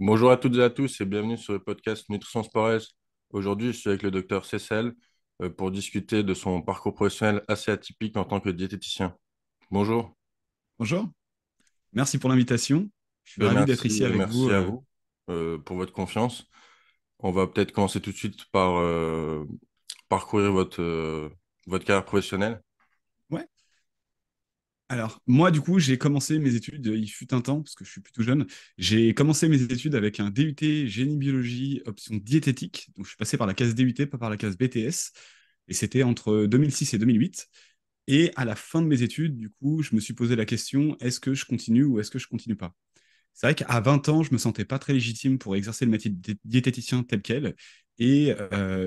Bonjour à toutes et à tous et bienvenue sur le podcast Nutrition Sport. Aujourd'hui, je suis avec le docteur Cécile pour discuter de son parcours professionnel assez atypique en tant que diététicien. Bonjour. Bonjour, merci pour l'invitation. Je suis ravi d'être ici avec vous. Merci à vous pour votre confiance. On va peut-être commencer tout de suite par parcourir votre carrière professionnelle. Ouais. Alors, moi, du coup, j'ai commencé mes études, il fut un temps, parce que je suis plutôt jeune, j'ai commencé mes études avec un DUT génie biologie, option diététique. Donc, je suis passé par la case DUT, pas par la case BTS. Et c'était entre 2006 et 2008. Et à la fin de mes études, du coup, je me suis posé la question, est-ce que je continue ou est-ce que je continue pas? C'est vrai qu'à 20 ans, je me sentais pas très légitime pour exercer le métier de diététicien tel quel. Et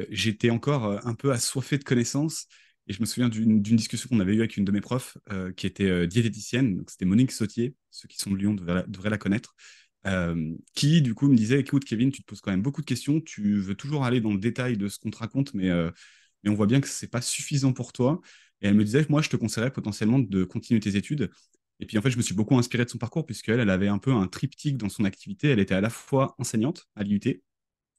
j'étais encore un peu assoiffé de connaissances. Et je me souviens d'une discussion qu'on avait eue avec une de mes profs qui était diététicienne. Donc, c'était Monique Sautier. Ceux qui sont de Lyon devraient la connaître. Qui, du coup, me disait, écoute, Kevin, tu te poses quand même beaucoup de questions. Tu veux toujours aller dans le détail de ce qu'on te raconte, mais on voit bien que c'est pas suffisant pour toi. Et elle me disait, moi, je te conseillerais potentiellement de continuer tes études. Et puis en fait, je me suis beaucoup inspiré de son parcours puisqu'elle, elle avait un peu un triptyque dans son activité. Elle était à la fois enseignante à l'IUT,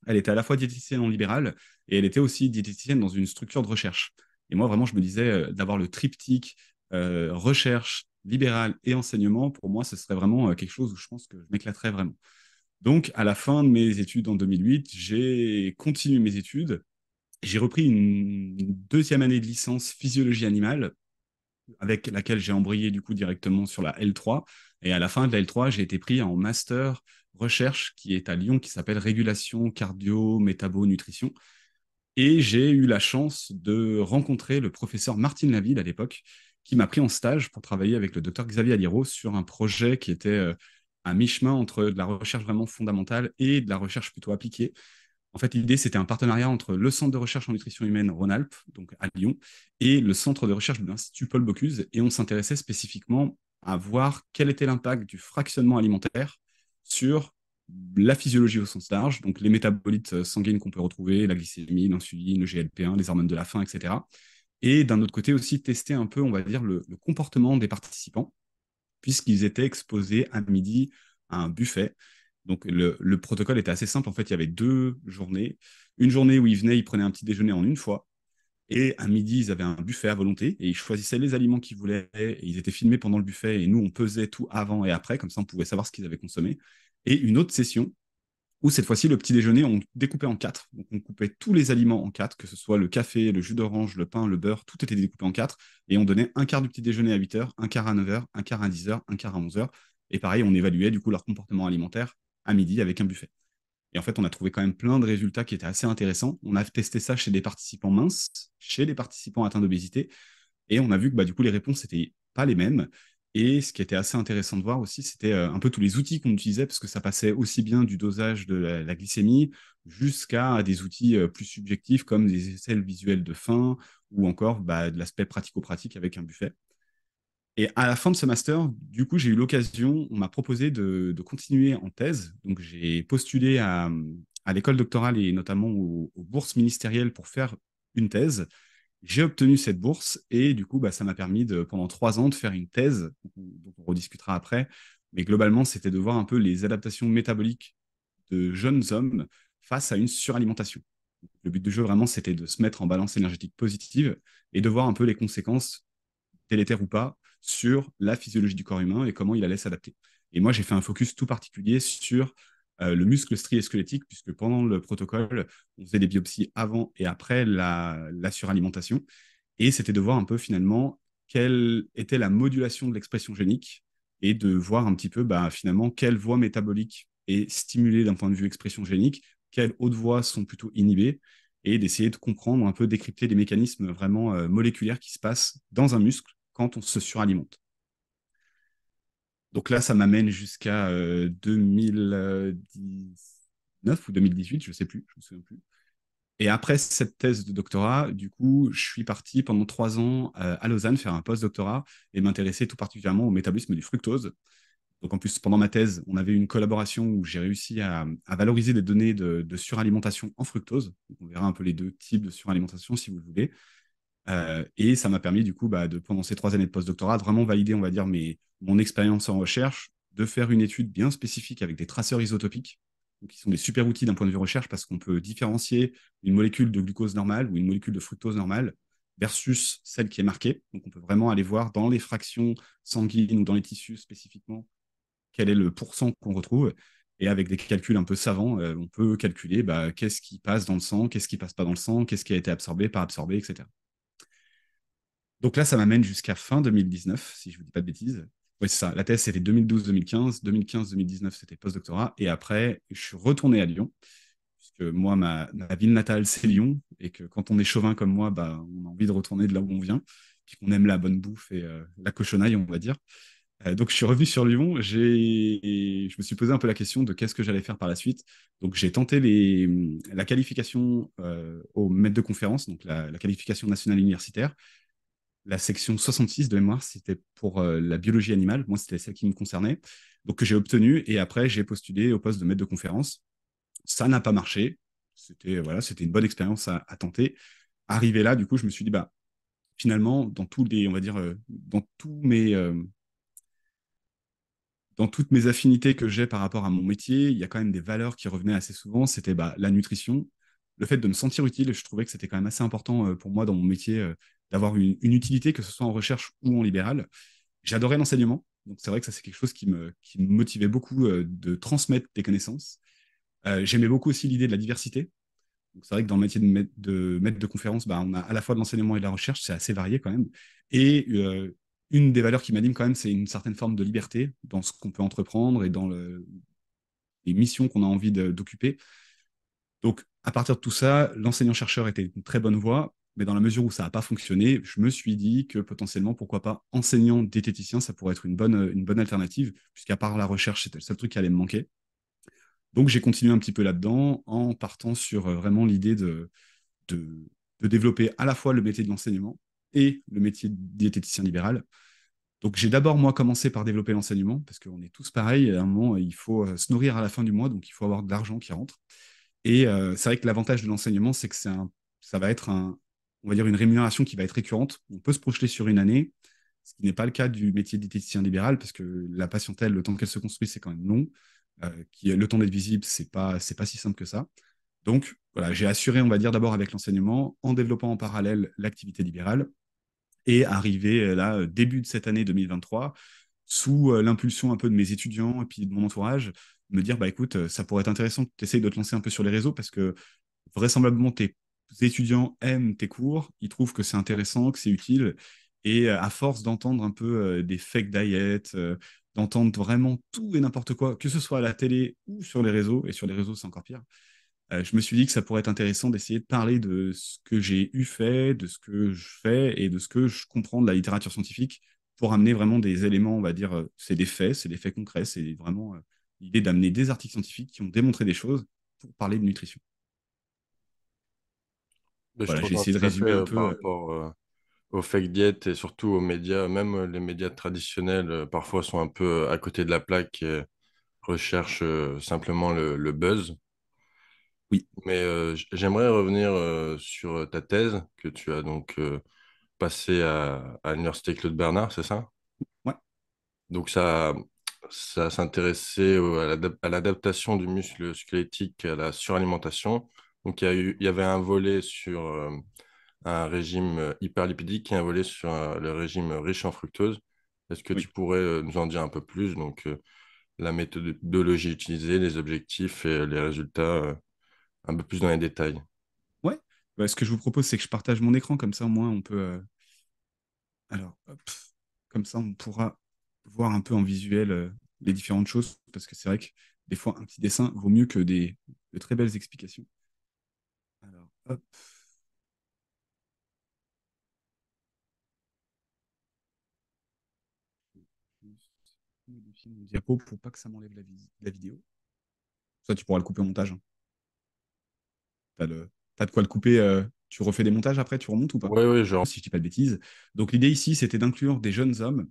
elle était à la fois diététicienne en libéral et elle était aussi diététicienne dans une structure de recherche. Et moi, vraiment, je me disais d'avoir le triptyque recherche, libéral et enseignement, pour moi, ce serait vraiment quelque chose où je pense que je m'éclaterais vraiment. Donc, à la fin de mes études en 2008, j'ai continué mes études. J'ai repris une deuxième année de licence physiologie animale avec laquelle j'ai embrayé du coup directement sur la L3. Et à la fin de la L3, j'ai été pris en master recherche qui est à Lyon, qui s'appelle Régulation cardio, métabo, nutrition. Et j'ai eu la chance de rencontrer le professeur Martine Laville à l'époque, qui m'a pris en stage pour travailler avec le docteur Xavier Aliro sur un projet qui était à mi-chemin entre de la recherche vraiment fondamentale et de la recherche plutôt appliquée. En fait, l'idée, c'était un partenariat entre le Centre de recherche en nutrition humaine Rhône-Alpes, donc à Lyon, et le Centre de recherche de l'Institut Paul Bocuse. Et on s'intéressait spécifiquement à voir quel était l'impact du fractionnement alimentaire sur la physiologie au sens large, donc les métabolites sanguines qu'on peut retrouver, la glycémie, l'insuline, le GLP-1, les hormones de la faim, etc. Et d'un autre côté aussi, tester un peu, on va dire, le comportement des participants, puisqu'ils étaient exposés à midi à un buffet. Donc le protocole était assez simple. En fait, il y avait deux journées. Une journée où ils venaient, ils prenaient un petit déjeuner en une fois. Et à midi, ils avaient un buffet à volonté et ils choisissaient les aliments qu'ils voulaient. Et ils étaient filmés pendant le buffet et nous, on pesait tout avant et après. Comme ça, on pouvait savoir ce qu'ils avaient consommé. Et une autre session où cette fois-ci, le petit déjeuner, on découpait en quatre. Donc, on coupait tous les aliments en quatre, que ce soit le café, le jus d'orange, le pain, le beurre, tout était découpé en quatre. Et on donnait un quart du petit déjeuner à 8 heures, un quart à 9 heures, un quart à 10 heures, un quart à 11 heures. Et pareil, on évaluait du coup leur comportement alimentaire à midi avec un buffet. Et en fait, on a trouvé quand même plein de résultats qui étaient assez intéressants. On a testé ça chez des participants minces, chez des participants atteints d'obésité, et on a vu que bah, du coup, les réponses n'étaient pas les mêmes. Et ce qui était assez intéressant de voir aussi, c'était un peu tous les outils qu'on utilisait, parce que ça passait aussi bien du dosage de la glycémie jusqu'à des outils plus subjectifs comme des aisselles visuelles de faim ou encore bah, de l'aspect pratico-pratique avec un buffet. Et à la fin de ce master, du coup, j'ai eu l'occasion, on m'a proposé de continuer en thèse. Donc, j'ai postulé à l'école doctorale et notamment aux bourses ministérielles pour faire une thèse. J'ai obtenu cette bourse et du coup, bah, ça m'a permis pendant 3 ans de faire une thèse dont on rediscutera après. Mais globalement, c'était de voir un peu les adaptations métaboliques de jeunes hommes face à une suralimentation. Le but du jeu, vraiment, c'était de se mettre en balance énergétique positive et de voir un peu les conséquences, délétères ou pas, sur la physiologie du corps humain et comment il allait s'adapter. Et moi, j'ai fait un focus tout particulier sur le muscle strié squelettique, puisque pendant le protocole, on faisait des biopsies avant et après la suralimentation. Et c'était de voir un peu finalement quelle était la modulation de l'expression génique et de voir un petit peu bah, finalement quelle voie métabolique est stimulée d'un point de vue expression génique, quelles autres voies sont plutôt inhibées, et d'essayer de comprendre un peu, décrypter les mécanismes vraiment moléculaires qui se passent dans un muscle quand on se suralimente. Donc là, ça m'amène jusqu'à 2019 ou 2018, je ne sais plus, je me souviens plus. Et après cette thèse de doctorat, du coup, je suis parti pendant 3 ans à Lausanne faire un post-doctorat et m'intéresser tout particulièrement au métabolisme du fructose. Donc en plus, pendant ma thèse, on avait une collaboration où j'ai réussi à valoriser des données de suralimentation en fructose. Donc, on verra un peu les deux types de suralimentation si vous le voulez. Et ça m'a permis du coup, bah, pendant ces 3 années de post-doctorat, de vraiment valider, on va dire, mon expérience en recherche, de faire une étude bien spécifique avec des traceurs isotopiques donc, qui sont des super outils d'un point de vue recherche parce qu'on peut différencier une molécule de glucose normale ou une molécule de fructose normale versus celle qui est marquée. Donc, on peut vraiment aller voir dans les fractions sanguines ou dans les tissus spécifiquement quel est le pourcent qu'on retrouve. Et avec des calculs un peu savants, on peut calculer qu'est-ce qui passe dans le sang, qu'est-ce qui passe pas dans le sang, qu'est-ce qui a été absorbé, pas absorbé, etc. Donc là, ça m'amène jusqu'à fin 2019, si je ne vous dis pas de bêtises. Oui, c'est ça. La thèse, c'était 2012-2015. 2015-2019, c'était post-doctorat. Et après, je suis retourné à Lyon, puisque moi, ma ville natale, c'est Lyon. Et que quand on est chauvin comme moi, on a envie de retourner de là où on vient, puis qu'on aime la bonne bouffe et la cochonaille, on va dire. Donc, je suis revenu sur Lyon. Je me suis posé un peu la question de qu'est-ce que j'allais faire par la suite. Donc, j'ai tenté la qualification au maître de conférence, donc la qualification nationale universitaire. La section 66 de mémoire, c'était pour la biologie animale. Moi, c'était celle qui me concernait. Donc, que j'ai obtenu. Et après, j'ai postulé au poste de maître de conférence. Ça n'a pas marché. C'était une bonne expérience à tenter. Arrivé là, du coup, je me suis dit, finalement, dans tous les, on va dire, dans toutes mes affinités que j'ai par rapport à mon métier, il y a quand même des valeurs qui revenaient assez souvent. C'était la nutrition, le fait de me sentir utile. Je trouvais que c'était quand même assez important pour moi dans mon métier d'avoir une utilité, que ce soit en recherche ou en libéral. J'adorais l'enseignement. Donc c'est vrai que ça, c'est quelque chose qui me motivait beaucoup de transmettre des connaissances. J'aimais beaucoup aussi l'idée de la diversité. Donc c'est vrai que dans le métier de maître de conférence, on a à la fois de l'enseignement et de la recherche, c'est assez varié quand même. Et une des valeurs qui m'anime quand même, c'est une certaine forme de liberté dans ce qu'on peut entreprendre et dans les missions qu'on a envie d'occuper. Donc à partir de tout ça, l'enseignant-chercheur était une très bonne voie, mais dans la mesure où ça n'a pas fonctionné, je me suis dit que potentiellement, pourquoi pas, enseignant diététicien, ça pourrait être une bonne alternative, puisqu'à part la recherche, c'était le seul truc qui allait me manquer. Donc j'ai continué un petit peu là-dedans en partant sur vraiment l'idée de, de développer à la fois le métier de l'enseignement et le métier de diététicien libéral. Donc j'ai d'abord, moi, commencé par développer l'enseignement, parce qu'on est tous pareils, à un moment, il faut se nourrir à la fin du mois, donc il faut avoir de l'argent qui rentre. Et c'est vrai que l'avantage de l'enseignement, c'est que ça va être on va dire une rémunération qui va être récurrente. On peut se projeter sur une année, ce qui n'est pas le cas du métier de diététicien libéral, parce que la patientèle, le temps qu'elle se construit, c'est quand même long. Le temps d'être visible, c'est pas si simple que ça. Donc, voilà, j'ai assuré, on va dire, d'abord avec l'enseignement, en développant en parallèle l'activité libérale, et arrivé là, début de cette année 2023, sous l'impulsion un peu de mes étudiants et puis de mon entourage, me dire, écoute, ça pourrait être intéressant que tu essayes de te lancer un peu sur les réseaux parce que vraisemblablement tes étudiants aiment tes cours, ils trouvent que c'est intéressant, que c'est utile, et à force d'entendre un peu des fake diets, d'entendre vraiment tout et n'importe quoi, que ce soit à la télé ou sur les réseaux, et sur les réseaux c'est encore pire, je me suis dit que ça pourrait être intéressant d'essayer de parler de ce que j'ai eu fait, de ce que je fais et de ce que je comprends de la littérature scientifique pour amener vraiment des éléments, on va dire, c'est des faits concrets, c'est vraiment l'idée d'amener des articles scientifiques qui ont démontré des choses pour parler de nutrition. Mais je Voilà, te j'ai rejoins essayé de tout à fait résumer un par peu. rapport aux fake diètes et surtout aux médias. Même les médias traditionnels, parfois, sont un peu à côté de la plaque et recherchent simplement le buzz. Oui, Mais j'aimerais revenir sur ta thèse que tu as donc passée à l'Université Claude Bernard, c'est ça? ouais, Donc ça s'intéressait à l'adaptation du muscle squelettique à la suralimentation. Donc il y avait un volet sur un régime hyperlipidique et un volet sur le régime riche en fructose. Est-ce que tu oui, pourrais nous en dire un peu plus? Donc la méthodologie utilisée, les objectifs et les résultats un peu plus dans les détails. ouais. Ce que je vous propose, c'est que je partage mon écran, comme ça, au moins, on peut. Alors, hop, comme ça, on pourra voir un peu en visuel les différentes choses, parce que c'est vrai que des fois, un petit dessin vaut mieux que de très belles explications. Alors, hop, juste modifier mon diapo pour pas que ça m'enlève la vidéo. Ça, tu pourras le couper au montage, hein. T'as de quoi le couper. Tu refais des montages après, tu remontes ou pas? Oui, oui, genre. Si je dis pas de bêtises. Donc, l'idée ici, c'était d'inclure des jeunes hommes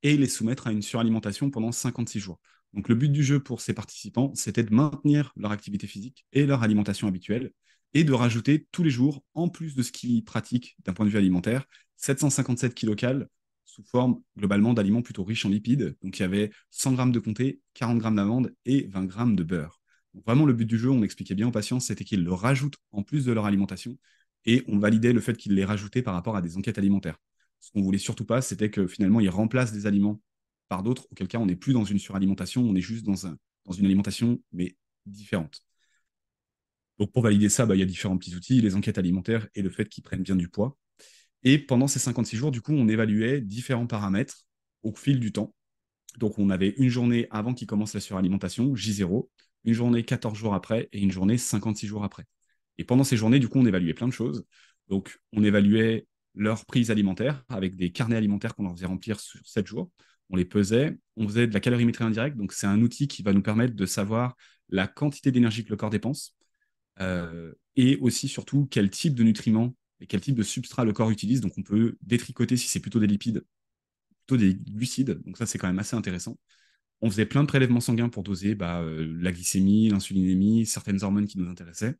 et les soumettre à une suralimentation pendant 56 jours. Donc le but du jeu pour ces participants, c'était de maintenir leur activité physique et leur alimentation habituelle et de rajouter tous les jours, en plus de ce qu'ils pratiquent d'un point de vue alimentaire, 757 kilocales sous forme globalement d'aliments plutôt riches en lipides. Donc il y avait 100 grammes de comté, 40 grammes d'amande et 20 grammes de beurre. Donc, vraiment, le but du jeu, on expliquait bien aux patients, c'était qu'ils le rajoutent en plus de leur alimentation et on validait le fait qu'ils les rajoutaient par rapport à des enquêtes alimentaires. Ce qu'on voulait surtout pas, c'était que finalement, ils remplacent des aliments par d'autres, auquel cas on n'est plus dans une suralimentation, on est juste dans une alimentation, mais différente. Donc pour valider ça, il y a différents petits outils, les enquêtes alimentaires et le fait qu'ils prennent bien du poids. Et pendant ces 56 jours, du coup, on évaluait différents paramètres au fil du temps. Donc on avait une journée avant qu'ils commencent la suralimentation, J0, une journée 14 jours après et une journée 56 jours après. Et pendant ces journées, du coup, on évaluait plein de choses. Donc on évaluait leur prise alimentaire avec des carnets alimentaires qu'on leur faisait remplir sur 7 jours. On les pesait, on faisait de la calorimétrie indirecte. Donc c'est un outil qui va nous permettre de savoir la quantité d'énergie que le corps dépense et aussi surtout quel type de nutriments et quel type de substrat le corps utilise. Donc on peut détricoter si c'est plutôt des lipides, plutôt des glucides. Donc ça c'est quand même assez intéressant. On faisait plein de prélèvements sanguins pour doser la glycémie, l'insulinémie, certaines hormones qui nous intéressaient.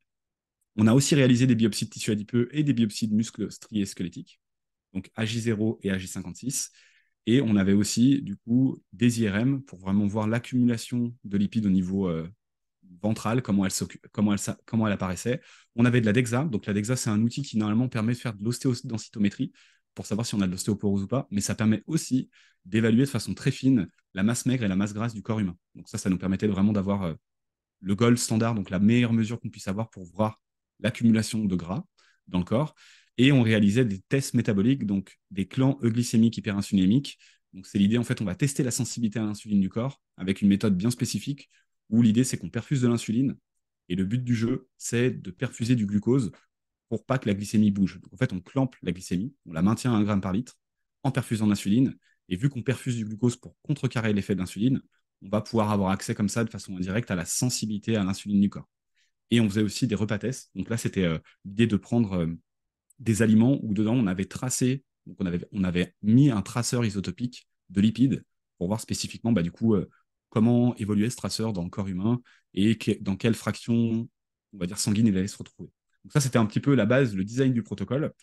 On a aussi réalisé des biopsies de tissu adipeux et des biopsies de muscles striés squelettiques, donc AJ0 et AJ56. Et on avait aussi, du coup, des IRM pour vraiment voir l'accumulation de lipides au niveau ventrale, comment elle apparaissait. On avait de la DEXA. Donc la DEXA, c'est un outil qui normalement permet de faire de l'ostéodensitométrie pour savoir si on a de l'ostéoporose ou pas, mais ça permet aussi d'évaluer de façon très fine la masse maigre et la masse grasse du corps humain. Donc ça nous permettait vraiment d'avoir le gold standard, donc la meilleure mesure qu'on puisse avoir pour voir l'accumulation de gras dans le corps. Et on réalisait des tests métaboliques, donc des clans euglycémiques hyperinsulinémiques. Donc c'est l'idée, en fait, on va tester la sensibilité à l'insuline du corps avec une méthode bien spécifique où l'idée, c'est qu'on perfuse de l'insuline. Et le but du jeu, c'est de perfuser du glucose pour pas que la glycémie bouge. Donc, en fait, on clampe la glycémie, on la maintient à 1 gramme par litre en perfusant l'insuline. Et vu qu'on perfuse du glucose pour contrecarrer l'effet de l'insuline, on va pouvoir avoir accès comme ça de façon indirecte à la sensibilité à l'insuline du corps. Et on faisait aussi des repas tests. Donc là, c'était l'idée de prendre des aliments où dedans on avait tracé, donc on avait mis un traceur isotopique de lipides pour voir spécifiquement du coup comment évoluait ce traceur dans le corps humain et dans quelle fraction, on va dire, sanguine il allait se retrouver. Donc ça, c'était un petit peu la base, le design du protocole.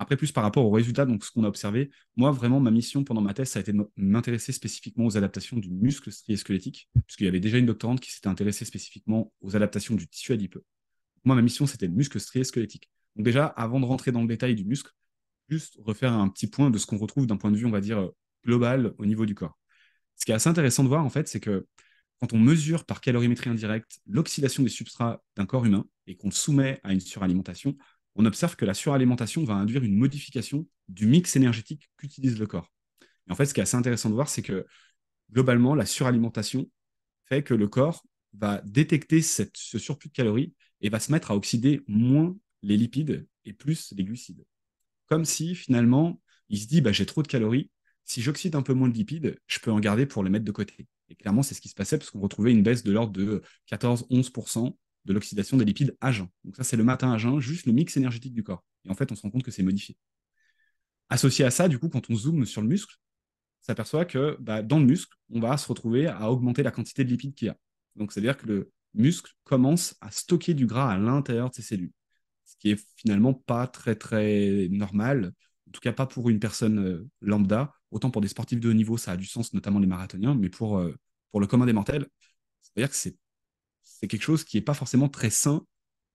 Après, plus par rapport aux résultats, donc ce qu'on a observé, moi, vraiment, ma mission pendant ma thèse, ça a été de m'intéresser spécifiquement aux adaptations du muscle strié squelettique, puisqu'il y avait déjà une doctorante qui s'était intéressée spécifiquement aux adaptations du tissu adipeux. Moi, ma mission, c'était le muscle strié squelettique. Donc déjà, avant de rentrer dans le détail du muscle, juste refaire un petit point de ce qu'on retrouve d'un point de vue, on va dire, global au niveau du corps. Ce qui est assez intéressant de voir, en fait, c'est que quand on mesure par calorimétrie indirecte l'oxydation des substrats d'un corps humain et qu'on le soumet à une suralimentation, on observe que la suralimentation va induire une modification du mix énergétique qu'utilise le corps. Et en fait, ce qui est assez intéressant de voir, c'est que globalement, la suralimentation fait que le corps va détecter ce surplus de calories et va se mettre à oxyder moins les lipides et plus les glucides. Comme si finalement, il se dit, j'ai trop de calories, si j'oxyde un peu moins de lipides, je peux en garder pour les mettre de côté. Et clairement, c'est ce qui se passait parce qu'on retrouvait une baisse de l'ordre de 14-11% de l'oxydation des lipides à jeun. Donc ça, c'est le matin à jeun, juste le mix énergétique du corps. Et en fait, on se rend compte que c'est modifié. Associé à ça, du coup, quand on zoome sur le muscle, s'aperçoit que dans le muscle, on va se retrouver à augmenter la quantité de lipides qu'il y a. Donc, c'est-à-dire que le muscle commence à stocker du gras à l'intérieur de ses cellules, ce qui est finalement pas très, très normal, en tout cas pas pour une personne lambda. Autant pour des sportifs de haut niveau, ça a du sens, notamment les marathoniens, mais pour le commun des mortels, c'est-à-dire que c'est quelque chose qui n'est pas forcément très sain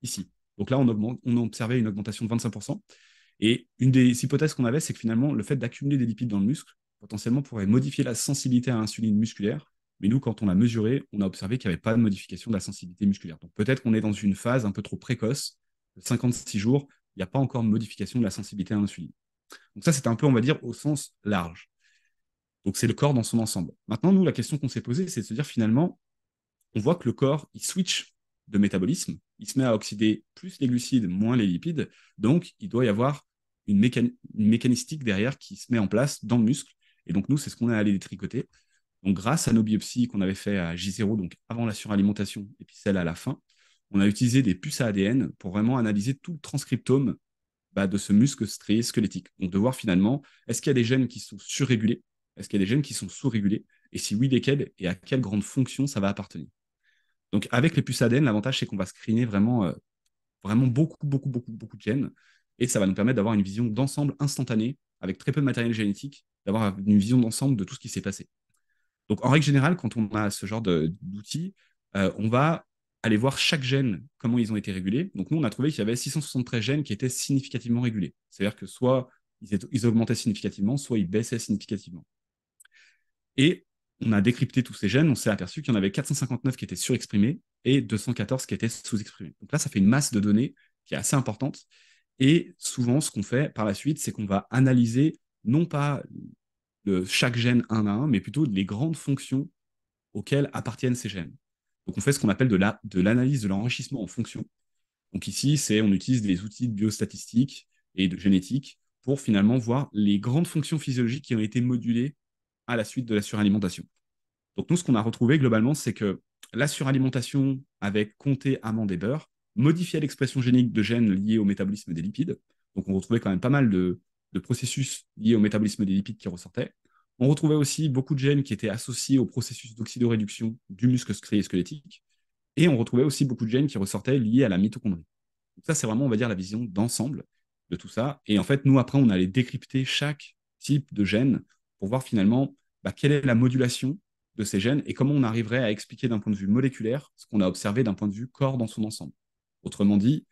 ici. Donc là, on a observé une augmentation de 25%. Et une des hypothèses qu'on avait, c'est que finalement, le fait d'accumuler des lipides dans le muscle, potentiellement, pourrait modifier la sensibilité à l'insuline musculaire. Mais nous, quand on l'a mesuré, on a observé qu'il n'y avait pas de modification de la sensibilité musculaire. Donc peut-être qu'on est dans une phase un peu trop précoce, de 56 jours, il n'y a pas encore de modification de la sensibilité à l'insuline. Donc ça, c'est un peu, on va dire, au sens large. Donc c'est le corps dans son ensemble. Maintenant, nous, la question qu'on s'est posée, c'est de se dire finalement, on voit que le corps, il switch de métabolisme, il se met à oxyder plus les glucides, moins les lipides, donc il doit y avoir une mécanistique derrière qui se met en place dans le muscle, et donc nous, c'est ce qu'on est allé détricoter. Donc grâce à nos biopsies qu'on avait fait à J0, donc avant la suralimentation, et puis celle à la fin, on a utilisé des puces à ADN pour vraiment analyser tout le transcriptome de ce muscle strié squelettique. Donc de voir finalement, est-ce qu'il y a des gènes qui sont surrégulés, est-ce qu'il y a des gènes qui sont sous-régulés, et si oui, lesquels, et à quelle grande fonction ça va appartenir. Donc, avec les puces ADN, l'avantage, c'est qu'on va screener vraiment beaucoup, beaucoup, beaucoup, beaucoup de gènes. Et ça va nous permettre d'avoir une vision d'ensemble instantanée, avec très peu de matériel génétique, d'avoir une vision d'ensemble de tout ce qui s'est passé. Donc, en règle générale, quand on a ce genre d'outils, on va aller voir chaque gène, comment ils ont été régulés. Donc nous, on a trouvé qu'il y avait 673 gènes qui étaient significativement régulés. C'est-à-dire que soit ils augmentaient significativement, soit ils baissaient significativement. Et on a décrypté tous ces gènes, on s'est aperçu qu'il y en avait 459 qui étaient surexprimés et 214 qui étaient sous-exprimés. Donc là, ça fait une masse de données qui est assez importante. Et souvent, ce qu'on fait par la suite, c'est qu'on va analyser non pas chaque gène un à un, mais plutôt les grandes fonctions auxquelles appartiennent ces gènes. Donc on fait ce qu'on appelle de l'analyse de l'enrichissement en fonctions. Donc ici, on utilise des outils de biostatistiques et de génétique pour finalement voir les grandes fonctions physiologiques qui ont été modulées à la suite de la suralimentation. Donc nous, ce qu'on a retrouvé globalement, c'est que la suralimentation avec comté, amande et beurre modifiait l'expression génique de gènes liés au métabolisme des lipides. Donc on retrouvait quand même pas mal de processus liés au métabolisme des lipides qui ressortaient. On retrouvait aussi beaucoup de gènes qui étaient associés au processus d'oxydoréduction du muscle strié squelettique. Et on retrouvait aussi beaucoup de gènes qui ressortaient liés à la mitochondrie. Donc ça, c'est vraiment, on va dire, la vision d'ensemble de tout ça. Et en fait, nous, après, on allait décrypter chaque type de gène pour voir finalement quelle est la modulation de ces gènes et comment on arriverait à expliquer d'un point de vue moléculaire ce qu'on a observé d'un point de vue corps dans son ensemble. Autrement dit,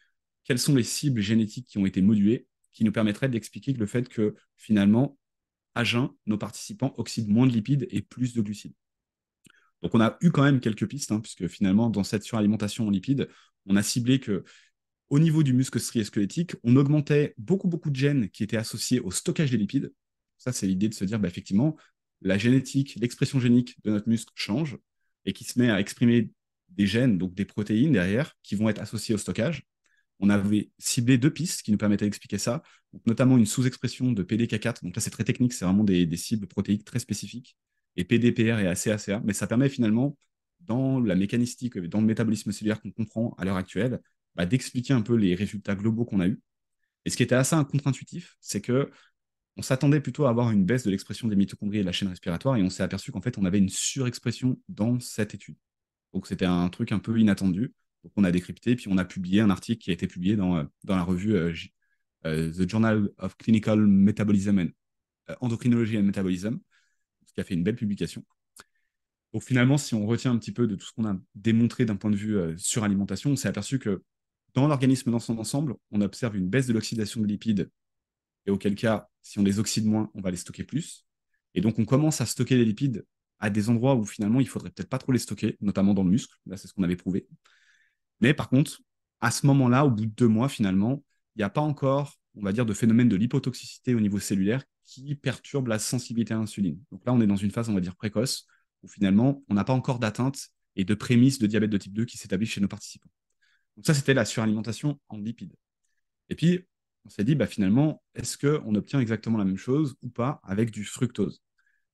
quelles sont les cibles génétiques qui ont été modulées qui nous permettraient d'expliquer le fait que finalement, à jeun, nos participants oxydent moins de lipides et plus de glucides. Donc on a eu quand même quelques pistes, puisque finalement, dans cette suralimentation en lipides, on a ciblé que au niveau du muscle strié squelettique, on augmentait beaucoup, beaucoup de gènes qui étaient associés au stockage des lipides. Ça, c'est l'idée de se dire, effectivement, la génétique, l'expression génique de notre muscle change et qui se met à exprimer des gènes, donc des protéines derrière, qui vont être associées au stockage. On avait ciblé deux pistes qui nous permettaient d'expliquer ça, donc notamment une sous-expression de PDK4. Donc là, c'est très technique, c'est vraiment des cibles protéiques très spécifiques, et PDPR et ACACA, mais ça permet finalement, dans la mécanistique, dans le métabolisme cellulaire qu'on comprend à l'heure actuelle, d'expliquer un peu les résultats globaux qu'on a eus. Et ce qui était assez contre-intuitif, c'est que on s'attendait plutôt à avoir une baisse de l'expression des mitochondries et de la chaîne respiratoire, et on s'est aperçu qu'en fait, on avait une surexpression dans cette étude. Donc c'était un truc un peu inattendu. Donc on a décrypté, puis on a publié un article qui a été publié dans la revue The Journal of Clinical Metabolism and Endocrinology and Metabolism, ce qui a fait une belle publication. Donc finalement, si on retient un petit peu de tout ce qu'on a démontré d'un point de vue suralimentation, on s'est aperçu que dans l'organisme dans son ensemble, on observe une baisse de l'oxydation des lipides, et auquel cas, si on les oxyde moins, on va les stocker plus. Et donc on commence à stocker les lipides à des endroits où finalement il faudrait peut-être pas trop les stocker, notamment dans le muscle. Là, c'est ce qu'on avait prouvé. Mais par contre, à ce moment-là, au bout de 2 mois, finalement, il n'y a pas encore, on va dire, de phénomène de lipotoxicité au niveau cellulaire qui perturbe la sensibilité à l'insuline. Donc là, on est dans une phase, on va dire, précoce, où finalement, on n'a pas encore d'atteinte et de prémices de diabète de type 2 qui s'établissent chez nos participants. Donc ça, c'était la suralimentation en lipides. Et puis, on s'est dit, finalement, est-ce qu'on obtient exactement la même chose ou pas avec du fructose?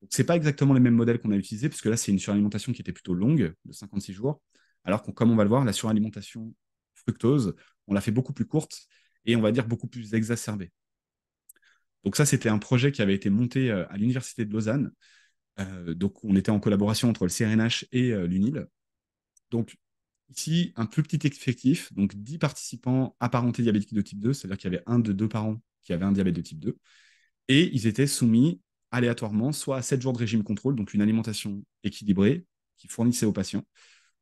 Ce n'est pas exactement les mêmes modèles qu'on a utilisés, puisque là, c'est une suralimentation qui était plutôt longue, de 56 jours, alors que, comme on va le voir, la suralimentation fructose, on l'a fait beaucoup plus courte et on va dire beaucoup plus exacerbée. Donc ça, c'était un projet qui avait été monté à l'Université de Lausanne. Donc on était en collaboration entre le CRNH et l'UNIL. Donc ici, un plus petit effectif, donc 10 participants apparentés diabétiques de type 2, c'est-à-dire qu'il y avait un de deux parents qui avait un diabète de type 2, et ils étaient soumis aléatoirement soit à 7 jours de régime contrôle, donc une alimentation équilibrée qui fournissait aux patients,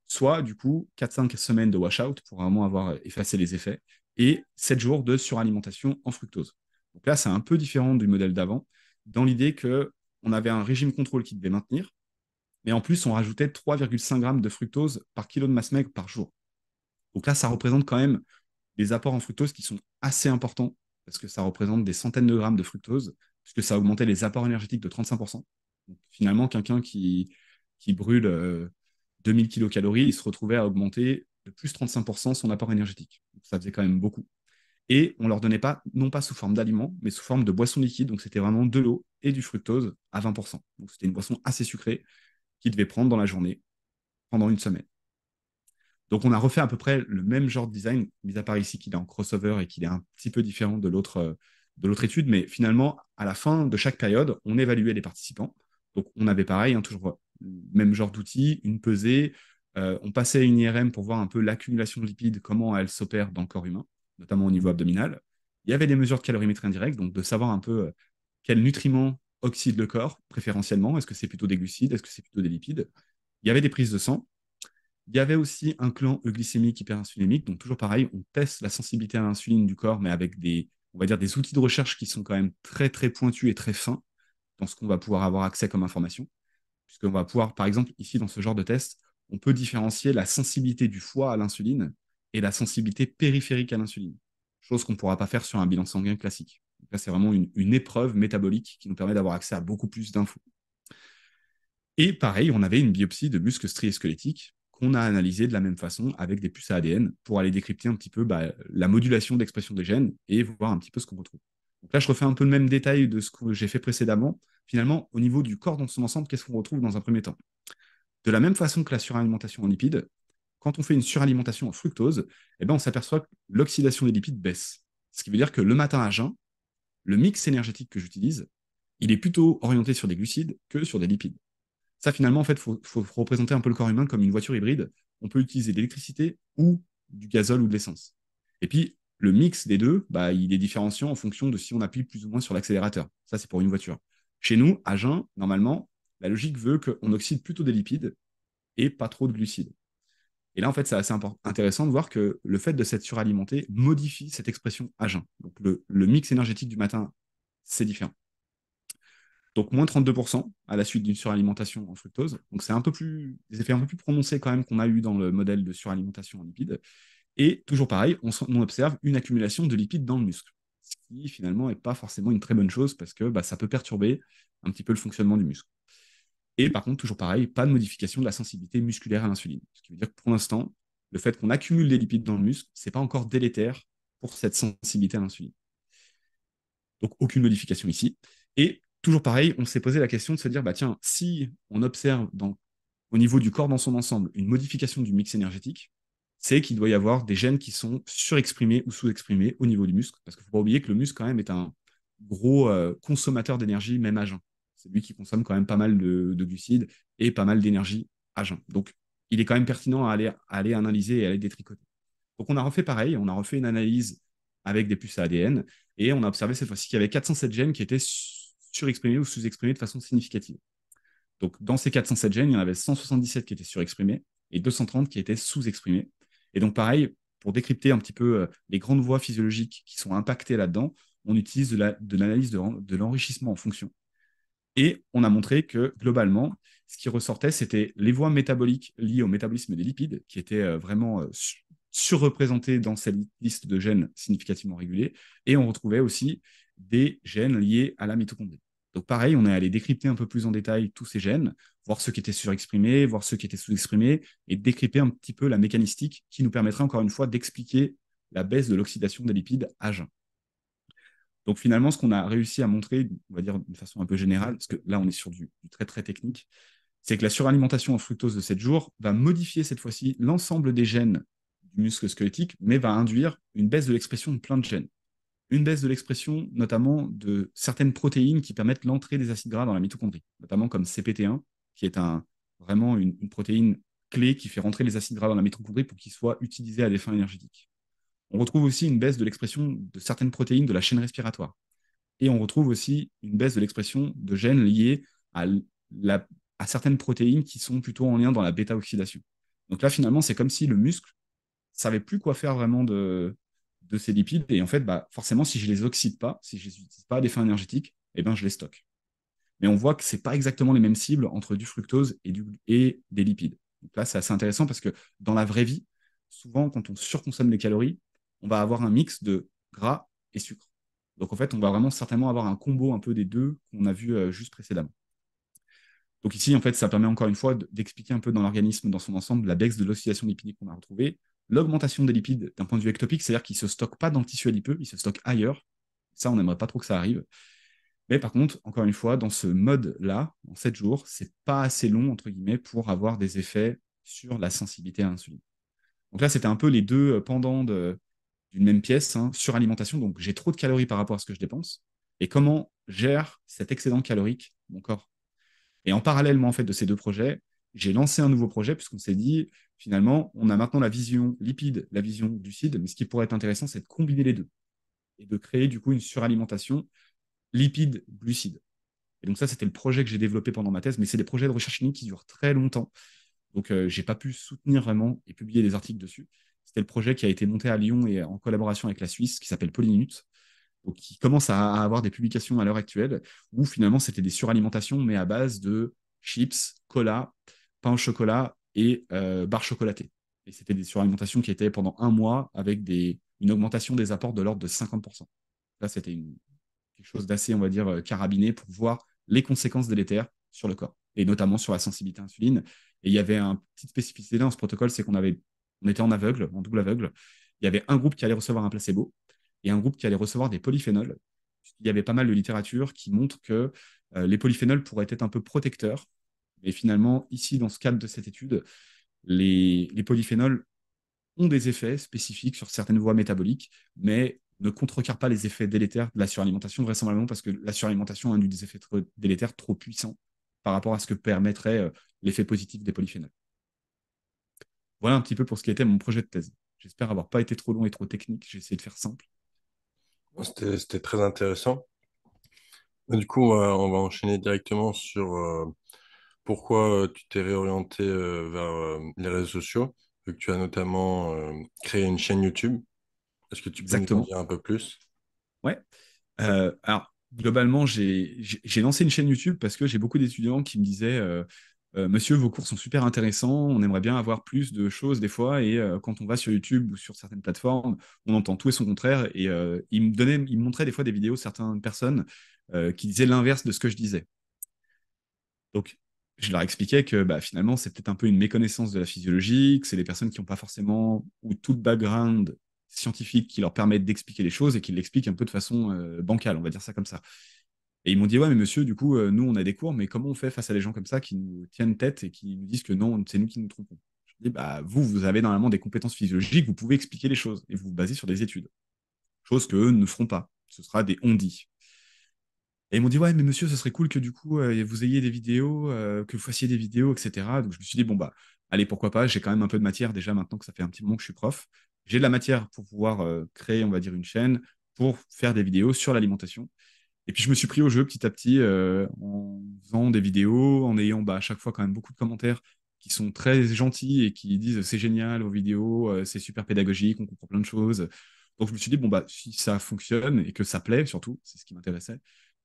soit du coup 4-5 semaines de washout pour vraiment avoir effacé les effets, et 7 jours de suralimentation en fructose. Donc là, c'est un peu différent du modèle d'avant, dans l'idée qu'on avait un régime contrôle qui devait maintenir, mais en plus, on rajoutait 3,5 grammes de fructose par kilo de masse maigre par jour. Donc là, ça représente quand même des apports en fructose qui sont assez importants, parce que ça représente des centaines de grammes de fructose, puisque ça augmentait les apports énergétiques de 35%. Donc, finalement, quelqu'un qui brûle 2000 kilocalories, il se retrouvait à augmenter de plus 35% son apport énergétique. Donc, ça faisait quand même beaucoup. Et on ne leur donnait pas, non pas sous forme d'aliments, mais sous forme de boissons liquides. Donc c'était vraiment de l'eau et du fructose à 20%. Donc c'était une boisson assez sucrée qu'ils devaient prendre dans la journée pendant une semaine. Donc on a refait à peu près le même genre de design, mis à part ici qu'il est en crossover et qu'il est un petit peu différent de l'autre étude, mais finalement, à la fin de chaque période, on évaluait les participants. Donc on avait pareil, toujours le même genre d'outils, une pesée, on passait à une IRM pour voir un peu l'accumulation de lipides, comment elle s'opère dans le corps humain, notamment au niveau abdominal. Il y avait des mesures de calorimétrie indirecte, donc de savoir un peu quels nutriments oxydent le corps, préférentiellement. Est-ce que c'est plutôt des glucides? Est-ce que c'est plutôt des lipides? Il y avait des prises de sang. Il y avait aussi un clan euglycémique hyperinsulinémique, donc toujours pareil, on teste la sensibilité à l'insuline du corps, mais avec on va dire, des outils de recherche qui sont quand même très très pointus et très fins dans ce qu'on va pouvoir avoir accès comme information, puisqu'on va pouvoir, par exemple, ici dans ce genre de test, on peut différencier la sensibilité du foie à l'insuline et la sensibilité périphérique à l'insuline, chose qu'on ne pourra pas faire sur un bilan sanguin classique. Donc là, c'est vraiment une épreuve métabolique qui nous permet d'avoir accès à beaucoup plus d'infos. Et pareil, on avait une biopsie de muscles striés squelettiques qu'on a analysé de la même façon avec des puces à ADN pour aller décrypter un petit peu la modulation d'expression des gènes et voir un petit peu ce qu'on retrouve. Donc là, je refais un peu le même détail de ce que j'ai fait précédemment. Finalement, au niveau du corps dans son ensemble, qu'est-ce qu'on retrouve dans un premier temps? De la même façon que la suralimentation en lipides, quand on fait une suralimentation en fructose, eh ben, on s'aperçoit que l'oxydation des lipides baisse. Ce qui veut dire que le matin à jeun, le mix énergétique que j'utilise, il est plutôt orienté sur des glucides que sur des lipides. Ça, finalement, en fait, faut représenter un peu le corps humain comme une voiture hybride. On peut utiliser de l'électricité ou du gazole ou de l'essence. Et puis, le mix des deux, bah, il est différenciant en fonction de si on appuie plus ou moins sur l'accélérateur. Ça, c'est pour une voiture. Chez nous, à jeun, normalement, la logique veut qu'on oxyde plutôt des lipides et pas trop de glucides. Et là, en fait, c'est assez intéressant de voir que le fait de s'être suralimenté modifie cette expression à jeun. Donc, le mix énergétique du matin, c'est différent. Donc moins 32% à la suite d'une suralimentation en fructose. Donc c'est des effets un peu plus prononcés quand même qu'on a eu dans le modèle de suralimentation en lipides. Et toujours pareil, on observe une accumulation de lipides dans le muscle, ce qui finalement n'est pas forcément une très bonne chose parce que ça peut perturber un petit peu le fonctionnement du muscle. Et par contre, toujours pareil, pas de modification de la sensibilité musculaire à l'insuline. Ce qui veut dire que pour l'instant, le fait qu'on accumule des lipides dans le muscle, ce n'est pas encore délétère pour cette sensibilité à l'insuline. Donc aucune modification ici. Et toujours pareil, on s'est posé la question de se dire, bah tiens, si on observe au niveau du corps dans son ensemble une modification du mix énergétique, c'est qu'il doit y avoir des gènes qui sont surexprimés ou sous-exprimés au niveau du muscle. Parce qu'il ne faut pas oublier que le muscle, quand même, est un gros consommateur d'énergie, même à jeun. C'est lui qui consomme quand même pas mal de glucides et pas mal d'énergie à jeun. Donc, il est quand même pertinent à aller analyser et à aller détricoter. Donc, on a refait pareil, on a refait une analyse avec des puces à ADN et on a observé cette fois-ci qu'il y avait 407 gènes qui étaient surexprimés ou sous-exprimés de façon significative. Donc, dans ces 407 gènes, il y en avait 177 qui étaient surexprimés et 230 qui étaient sous-exprimés. Et donc, pareil, pour décrypter un petit peu les grandes voies physiologiques qui sont impactées là-dedans, on utilise de l'analyse de l'enrichissement en fonction. Et on a montré que globalement, ce qui ressortait, c'était les voies métaboliques liées au métabolisme des lipides, qui étaient vraiment surreprésentées dans cette liste de gènes significativement régulés. Et on retrouvait aussi des gènes liés à la mitochondrie. Donc pareil, on est allé décrypter un peu plus en détail tous ces gènes, voir ceux qui étaient surexprimés, voir ceux qui étaient sous-exprimés, et décrypter un petit peu la mécanistique qui nous permettrait encore une fois d'expliquer la baisse de l'oxydation des lipides à jeun. Donc finalement, ce qu'on a réussi à montrer, on va dire de façon un peu générale, parce que là on est sur du très très technique, c'est que la suralimentation en fructose de 7 jours va modifier cette fois-ci l'ensemble des gènes du muscle squelettique, mais va induire une baisse de l'expression de plein de gènes. Une baisse de l'expression notamment de certaines protéines qui permettent l'entrée des acides gras dans la mitochondrie, notamment comme CPT1, qui est vraiment une protéine clé qui fait rentrer les acides gras dans la mitochondrie pour qu'ils soient utilisés à des fins énergétiques. On retrouve aussi une baisse de l'expression de certaines protéines de la chaîne respiratoire. Et on retrouve aussi une baisse de l'expression de gènes liés à, à certaines protéines qui sont plutôt en lien dans la bêta-oxydation. Donc là, finalement, c'est comme si le muscle ne savait plus quoi faire vraiment de ces lipides. Et en fait, forcément, si je ne les oxyde pas, si je ne les utilise pas à des fins énergétiques, eh ben, je les stocke. Mais on voit que ce n'est pas exactement les mêmes cibles entre du fructose et des lipides. Donc là, c'est assez intéressant parce que dans la vraie vie, souvent, quand on surconsomme les calories, on va avoir un mix de gras et sucre. Donc en fait, on va vraiment certainement avoir un combo un peu des deux qu'on a vu juste précédemment. Donc ici, en fait, ça permet encore une fois d'expliquer un peu dans l'organisme, dans son ensemble, la baisse de l'oscillation lipidique qu'on a retrouvée, l'augmentation des lipides d'un point de vue ectopique, c'est-à-dire qu'ils ne se stockent pas dans le tissu adipeux, ils se stockent ailleurs. Ça, on n'aimerait pas trop que ça arrive. Mais par contre, encore une fois, dans ce mode-là, en 7 jours, c'est pas assez long, entre guillemets, pour avoir des effets sur la sensibilité à l'insuline. Donc là, c'était un peu les deux pendants d'une même pièce, hein, suralimentation, donc j'ai trop de calories par rapport à ce que je dépense, et comment gère cet excédent calorique mon corps. Et en parallèlement en fait, de ces deux projets, j'ai lancé un nouveau projet, puisqu'on s'est dit, finalement, on a maintenant la vision lipide, la vision glucide, mais ce qui pourrait être intéressant, c'est de combiner les deux, et de créer du coup une suralimentation lipide-glucide. Et donc ça, c'était le projet que j'ai développé pendant ma thèse, mais c'est des projets de recherche clinique qui durent très longtemps. Donc, j'ai pas pu soutenir vraiment et publier des articles dessus. C'était le projet qui a été monté à Lyon et en collaboration avec la Suisse, qui s'appelle Polyminute, donc qui commence à avoir des publications à l'heure actuelle, où finalement c'était des suralimentations, mais à base de chips, cola, pain au chocolat et barres chocolatées. Et c'était des suralimentations qui étaient pendant un mois avec une augmentation des apports de l'ordre de 50%. Là, c'était quelque chose d'assez, on va dire, carabiné pour voir les conséquences délétères sur le corps, et notamment sur la sensibilité à l'insuline. Et il y avait une petite spécificité dans ce protocole, c'est on était en aveugle, en double aveugle. Il y avait un groupe qui allait recevoir un placebo et un groupe qui allait recevoir des polyphénols. Il y avait pas mal de littérature qui montre que les polyphénols pourraient être un peu protecteurs. Mais finalement, ici, dans ce cadre de cette étude, les polyphénols ont des effets spécifiques sur certaines voies métaboliques, mais ne contrecarrent pas les effets délétères de la suralimentation, vraisemblablement parce que la suralimentation induit des effets délétères trop puissants par rapport à ce que permettrait l'effet positif des polyphénols. Voilà un petit peu pour ce qui était mon projet de thèse. J'espère avoir pas été trop long et trop technique. J'ai essayé de faire simple. C'était très intéressant. Du coup, on va enchaîner directement sur pourquoi tu t'es réorienté vers les réseaux sociaux, vu que tu as notamment créé une chaîne YouTube. Est-ce que tu peux nous en Exactement. dire un peu plus? Ouais. Alors, globalement, j'ai lancé une chaîne YouTube parce que j'ai beaucoup d'étudiants qui me disaient Monsieur, vos cours sont super intéressants, on aimerait bien avoir plus de choses des fois. Et quand on va sur YouTube ou sur certaines plateformes, on entend tout et son contraire. Et ils me montraient des fois des vidéos, certaines personnes qui disaient l'inverse de ce que je disais. Donc, je leur expliquais que bah, finalement, c'est peut-être un peu une méconnaissance de la physiologie, que c'est des personnes qui n'ont pas forcément ou tout le background scientifique qui leur permettent d'expliquer les choses et qui l'expliquent un peu de façon bancale, on va dire ça comme ça. Et ils m'ont dit, ouais, mais monsieur, du coup, nous, on a des cours, mais comment on fait face à des gens comme ça qui nous tiennent tête et qui nous disent que non, c'est nous qui nous trompons? Je dis, bah, vous avez normalement des compétences physiologiques, vous pouvez expliquer les choses et vous vous basez sur des études, chose qu'eux ne feront pas. Ce sera des on-dit. Et ils m'ont dit, ouais, mais monsieur, ce serait cool que du coup, vous ayez des vidéos, que vous fassiez des vidéos, etc. Donc je me suis dit, bon, bah, allez, pourquoi pas, j'ai quand même un peu de matière déjà maintenant que ça fait un petit moment que je suis prof. J'ai de la matière pour pouvoir créer, on va dire, une chaîne pour faire des vidéos sur l'alimentation. Et puis je me suis pris au jeu petit à petit en faisant des vidéos, en ayant bah, à chaque fois quand même beaucoup de commentaires qui sont très gentils et qui disent c'est génial vos vidéos, c'est super pédagogique, on comprend plein de choses. Donc je me suis dit, bon, bah, si ça fonctionne et que ça plaît surtout, c'est ce qui m'intéressait,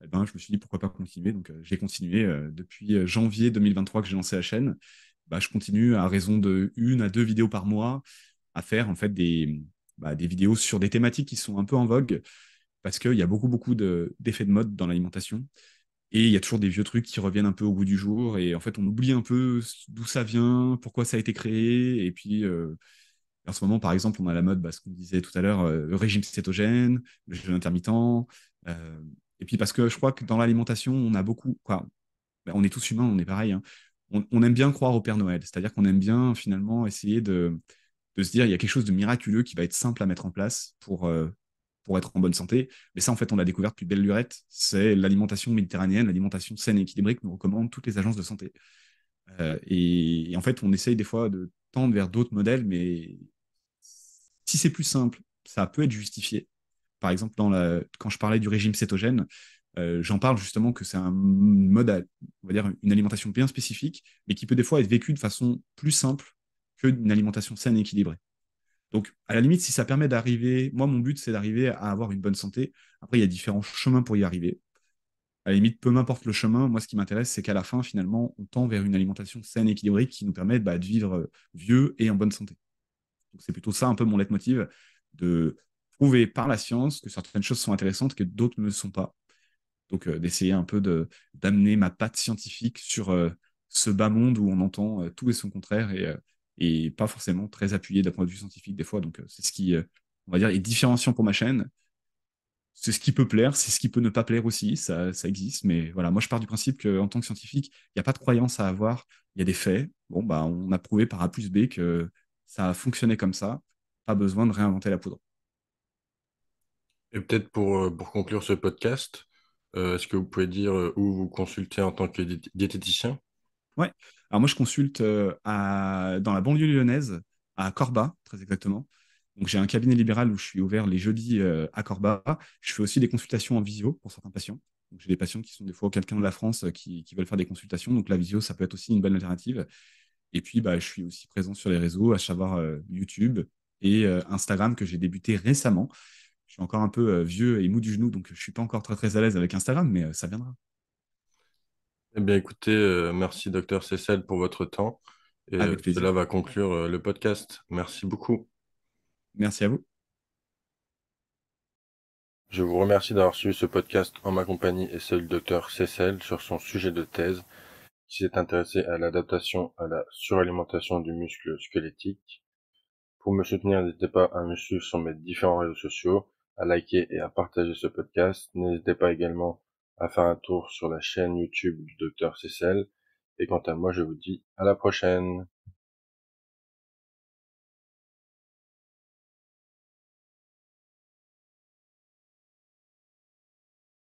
eh ben, je me suis dit pourquoi pas continuer. Donc j'ai continué depuis janvier 2023 que j'ai lancé la chaîne. Bah, je continue à raison de 1 à 2 vidéos par mois à faire en fait des vidéos sur des thématiques qui sont un peu en vogue parce qu'il y a beaucoup d'effets de mode dans l'alimentation. Et il y a toujours des vieux trucs qui reviennent un peu au goût du jour. Et en fait, on oublie un peu d'où ça vient, pourquoi ça a été créé. Et puis, en ce moment, par exemple, on a la mode, bah, ce qu'on disait tout à l'heure, le régime cétogène, le jeûne intermittent. Et puis, parce que je crois que dans l'alimentation, on a beaucoup, quoi, bah, on est tous humains, on est pareil, hein. On aime bien croire au Père Noël. C'est-à-dire qu'on aime bien, finalement, essayer de se dire, il y a quelque chose de miraculeux qui va être simple à mettre en place pour être en bonne santé. Mais ça, en fait, on l'a découvert depuis belle lurette. C'est l'alimentation méditerranéenne, l'alimentation saine et équilibrée que nous recommandent toutes les agences de santé. Et en fait, on essaye des fois de tendre vers d'autres modèles, mais si c'est plus simple, ça peut être justifié. Par exemple, quand je parlais du régime cétogène, j'en parle justement que c'est un mode, on va dire, une alimentation bien spécifique, mais qui peut des fois être vécu de façon plus simple qu'une alimentation saine et équilibrée. Donc, à la limite, si ça permet d'arriver, moi, mon but, c'est d'arriver à avoir une bonne santé. Après, il y a différents chemins pour y arriver. À la limite, peu m'importe le chemin, moi, ce qui m'intéresse, c'est qu'à la fin, finalement, on tend vers une alimentation saine et équilibrée qui nous permet bah, de vivre vieux et en bonne santé. Donc, c'est plutôt ça un peu mon leitmotiv, de prouver par la science que certaines choses sont intéressantes, que d'autres ne le sont pas. Donc, d'essayer un peu d'amener ma patte scientifique sur ce bas monde où on entend tout et son contraire et pas forcément très appuyé d'un point de vue scientifique des fois. Donc, c'est ce qui, on va dire, est différenciant pour ma chaîne. C'est ce qui peut plaire, c'est ce qui peut ne pas plaire aussi, ça existe. Mais voilà, moi, je pars du principe qu'en tant que scientifique, il n'y a pas de croyance à avoir, il y a des faits. Bon, bah, on a prouvé par A plus B que ça a fonctionné comme ça. Pas besoin de réinventer la poudre. Et peut-être pour conclure ce podcast, est-ce que vous pouvez dire où vous consultez en tant que diététicien? Ouais. Alors moi, je consulte dans la banlieue lyonnaise, à Corba, très exactement. Donc j'ai un cabinet libéral où je suis ouvert les jeudis à Corba. Je fais aussi des consultations en visio pour certains patients. Donc j'ai des patients qui sont des fois quelqu'un de la France qui veulent faire des consultations. Donc la visio, ça peut être aussi une bonne alternative. Et puis, bah, je suis aussi présent sur les réseaux, à savoir YouTube et Instagram que j'ai débuté récemment. Je suis encore un peu vieux et mou du genou, donc je suis pas encore très très à l'aise avec Instagram, mais ça viendra. Eh bien, écoutez, merci, docteur Cécile, pour votre temps. Et Avec cela plaisir. va conclure le podcast. Merci beaucoup. Merci à vous. Je vous remercie d'avoir suivi ce podcast en ma compagnie et celle du docteur Cécile sur son sujet de thèse, qui s'est intéressé à l'adaptation à la suralimentation du muscle squelettique. Pour me soutenir, n'hésitez pas à me suivre sur mes différents réseaux sociaux, à liker et à partager ce podcast. N'hésitez pas également à faire un tour sur la chaîne YouTube du docteur Cécile. Et quant à moi, je vous dis à la prochaine.